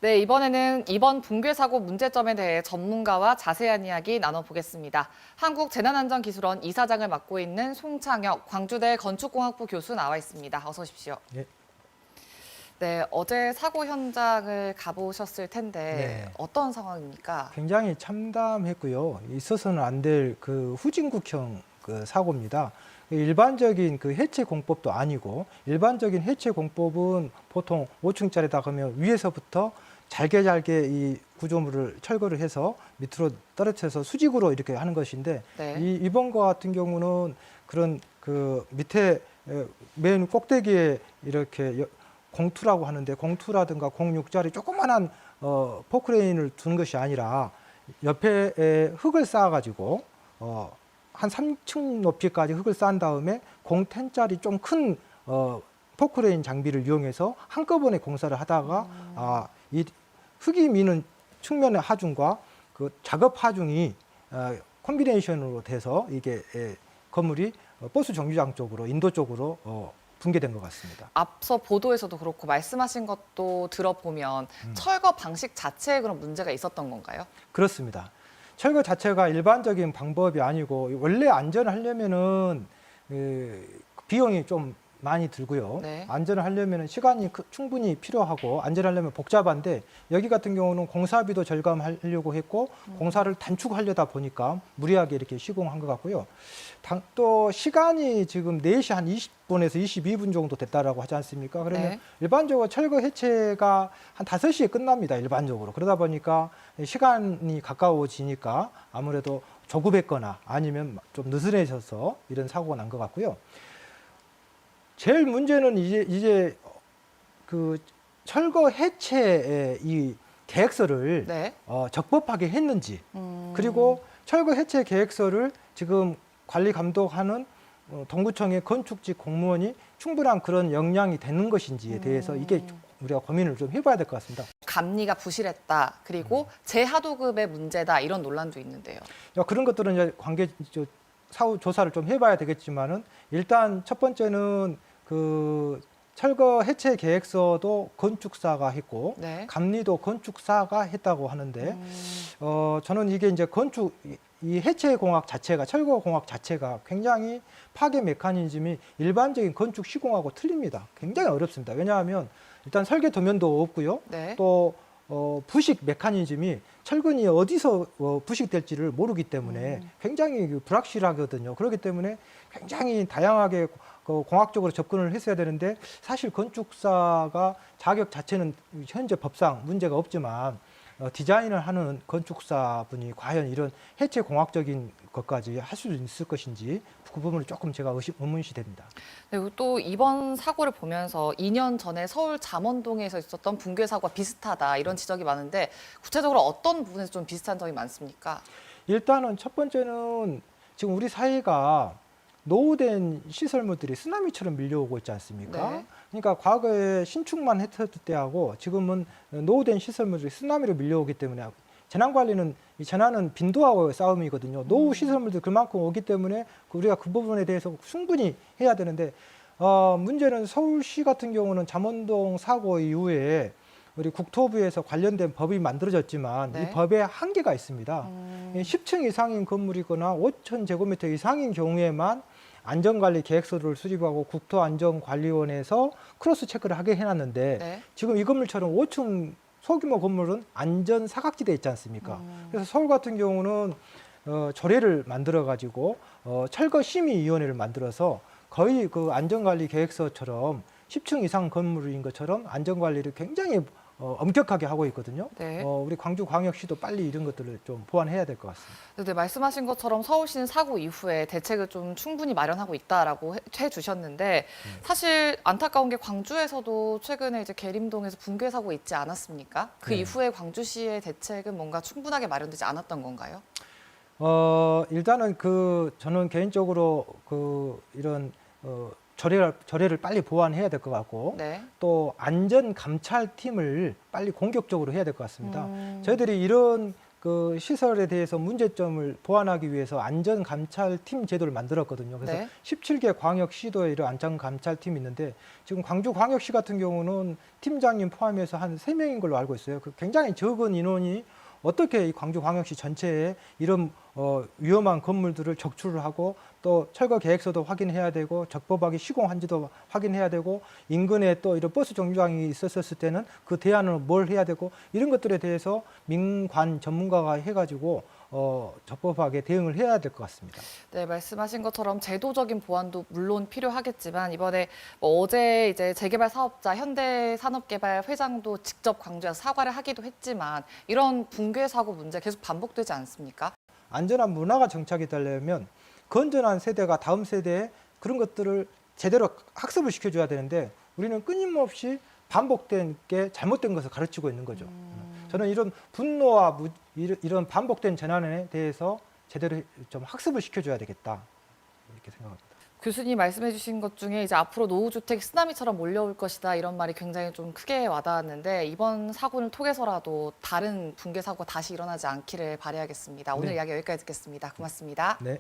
네, 이번에는 이번 붕괴 사고 문제점에 대해 전문가와 자세한 이야기 나눠보겠습니다. 한국재난안전기술원 이사장을 맡고 있는 송창혁 광주대 건축공학부 교수 나와 있습니다. 어서 오십시오. 네. 네, 어제 사고 현장을 가보셨을 텐데 네. 어떤 상황입니까? 굉장히 참담했고요. 있어서는 안 될 그 후진국형 그 사고입니다. 일반적인 그 해체 공법도 아니고, 일반적인 해체 공법은 보통 5층짜리다 그러면 위에서부터 잘게 이 구조물을 철거를 해서 밑으로 떨어뜨려서 수직으로 이렇게 하는 것인데, 네. 이번 거 같은 경우는 그런 그 밑에 맨 꼭대기에 이렇게 공투라고 하는데, 공투라든가 공육자리 조그만한 포크레인을 두는 것이 아니라 옆에 흙을 쌓아가지고 한 3층 높이까지 흙을 쌓은 다음에 공텐짜리 좀 큰 포크레인 장비를 이용해서 한꺼번에 공사를 하다가 이 흙이 미는 측면의 하중과 그 작업 하중이 콤비네이션으로 돼서 이게 건물이 버스 정류장 쪽으로 인도 쪽으로 붕괴된 것 같습니다. 앞서 보도에서도 그렇고 말씀하신 것도 들어보면 철거 방식 자체에 그런 문제가 있었던 건가요? 그렇습니다. 철거 자체가 일반적인 방법이 아니고, 원래 안전을 하려면은 비용이 좀 많이 들고요. 네. 안전을 하려면 시간이 충분히 필요하고, 안전하려면 복잡한데, 여기 같은 경우는 공사비도 절감하려고 했고 공사를 단축하려다 보니까 무리하게 이렇게 시공한 것 같고요. 또 시간이 지금 4시 한 20분에서 22분 정도 됐다라고 하지 않습니까? 그러면 네. 일반적으로 철거 해체가 한 5시에 끝납니다. 일반적으로. 그러다 보니까 시간이 가까워지니까 아무래도 조급했거나 아니면 좀 느슨해져서 이런 사고가 난 것 같고요. 제일 문제는 이제 그 철거 해체의 이 계획서를 네. 적법하게 했는지, 그리고 철거 해체 계획서를 지금 관리 감독하는 동구청의 건축직 공무원이 충분한 그런 역량이 되는 것인지에 대해서 이게 우리가 고민을 좀 해봐야 될 것 같습니다. 감리가 부실했다. 그리고 재하도급의 문제다. 이런 논란도 있는데요. 그런 것들은 이제 사후 조사를 좀 해봐야 되겠지만은, 일단 첫 번째는 그 철거 해체 계획서도 건축사가 했고, 네. 감리도 건축사가 했다고 하는데, 저는 이게 이제 이 해체 공학 자체가, 철거 공학 자체가 굉장히 파괴 메커니즘이 일반적인 건축 시공하고 틀립니다. 굉장히 어렵습니다. 왜냐하면 일단 설계 도면도 없고요. 네. 또 부식 메커니즘이 철근이 어디서 부식될지를 모르기 때문에 굉장히 불확실하거든요. 그렇기 때문에 굉장히 다양하게 공학적으로 접근을 했어야 되는데, 사실 건축사가 자격 자체는 현재 법상 문제가 없지만 디자인을 하는 건축사분이 과연 이런 해체 공학적인 것까지 할 수 있을 것인지, 그 부분을 조금 제가 의문시 됩니다. 네, 그리고 또 이번 사고를 보면서 2년 전에 서울 잠원동에서 있었던 붕괴 사고와 비슷하다 이런 지적이 많은데, 구체적으로 어떤 부분에서 좀 비슷한 점이 많습니까? 일단은 첫 번째는 지금 우리 사회가 노후된 시설물들이 쓰나미처럼 밀려오고 있지 않습니까? 네. 그러니까 과거에 신축만 했을 때하고 지금은 노후된 시설물들이 쓰나미로 밀려오기 때문에, 재난관리는 이 재난은 빈도하고의 싸움이거든요. 노후 시설물들이 그만큼 오기 때문에 우리가 그 부분에 대해서 충분히 해야 되는데, 문제는 서울시 같은 경우는 잠원동 사고 이후에 우리 국토부에서 관련된 법이 만들어졌지만, 네. 이 법에 한계가 있습니다. 10층 이상인 건물이거나 5,000제곱미터 이상인 경우에만 안전관리 계획서를 수립하고 국토안전관리원에서 크로스 체크를 하게 해놨는데, 네. 지금 이 건물처럼 5층 소규모 건물은 안전 사각지대에 있지 않습니까? 그래서 서울 같은 경우는 조례를 만들어 가지고 철거심의위원회를 만들어서 거의 그 안전관리 계획서처럼 10층 이상 건물인 것처럼 안전관리를 굉장히 엄격하게 하고 있거든요. 네. 우리 광주광역시도 빨리 이런 것들을 좀 보완해야 될 것 같습니다. 네, 말씀하신 것처럼 서울시는 사고 이후에 대책을 좀 충분히 마련하고 있다라고 해주셨는데, 사실 안타까운 게 광주에서도 최근에 이제 계림동에서 붕괴 사고 있지 않았습니까? 그 네. 이후에 광주시의 대책은 뭔가 충분하게 마련되지 않았던 건가요? 일단은 저는 개인적으로 이런 조례를 빨리 보완해야 될 것 같고, 네. 또 안전 감찰팀을 빨리 공격적으로 해야 될 것 같습니다. 저희들이 이런 그 시설에 대해서 문제점을 보완하기 위해서 안전 감찰팀 제도를 만들었거든요. 그래서 네. 17개 광역시도에 이런 안전 감찰팀이 있는데 지금 광주 광역시 같은 경우는 팀장님 포함해서 한 3명인 걸로 알고 있어요. 그 굉장히 적은 인원이 어떻게 이 광주 광역시 전체에 이런 위험한 건물들을 적출을 하고 또 철거 계획서도 확인해야 되고 적법하게 시공한지도 확인해야 되고 인근에 또 이런 버스 정류장이 있었을 때는 그 대안을 뭘 해야 되고 이런 것들에 대해서 민관 전문가가 해가지고 적법하게 대응을 해야 될 것 같습니다. 네, 말씀하신 것처럼 제도적인 보완도 물론 필요하겠지만 이번에 뭐 어제 이제 재개발 사업자 현대산업개발 회장도 직접 광주에서 사과를 하기도 했지만 이런 붕괴 사고 문제 계속 반복되지 않습니까? 안전한 문화가 정착이 되려면 건전한 세대가 다음 세대에 그런 것들을 제대로 학습을 시켜줘야 되는데 우리는 끊임없이 반복된 게 잘못된 것을 가르치고 있는 거죠. 저는 이런 분노와 이런 반복된 재난에 대해서 제대로 좀 학습을 시켜줘야 되겠다 이렇게 생각합니다. 교수님 말씀해 주신 것 중에 이제 앞으로 노후주택이 쓰나미처럼 몰려올 것이다 이런 말이 굉장히 좀 크게 와닿았는데 이번 사고를 통해서라도 다른 붕괴 사고가 다시 일어나지 않기를 바라야겠습니다. 오늘 네. 이야기 여기까지 듣겠습니다. 고맙습니다. 네.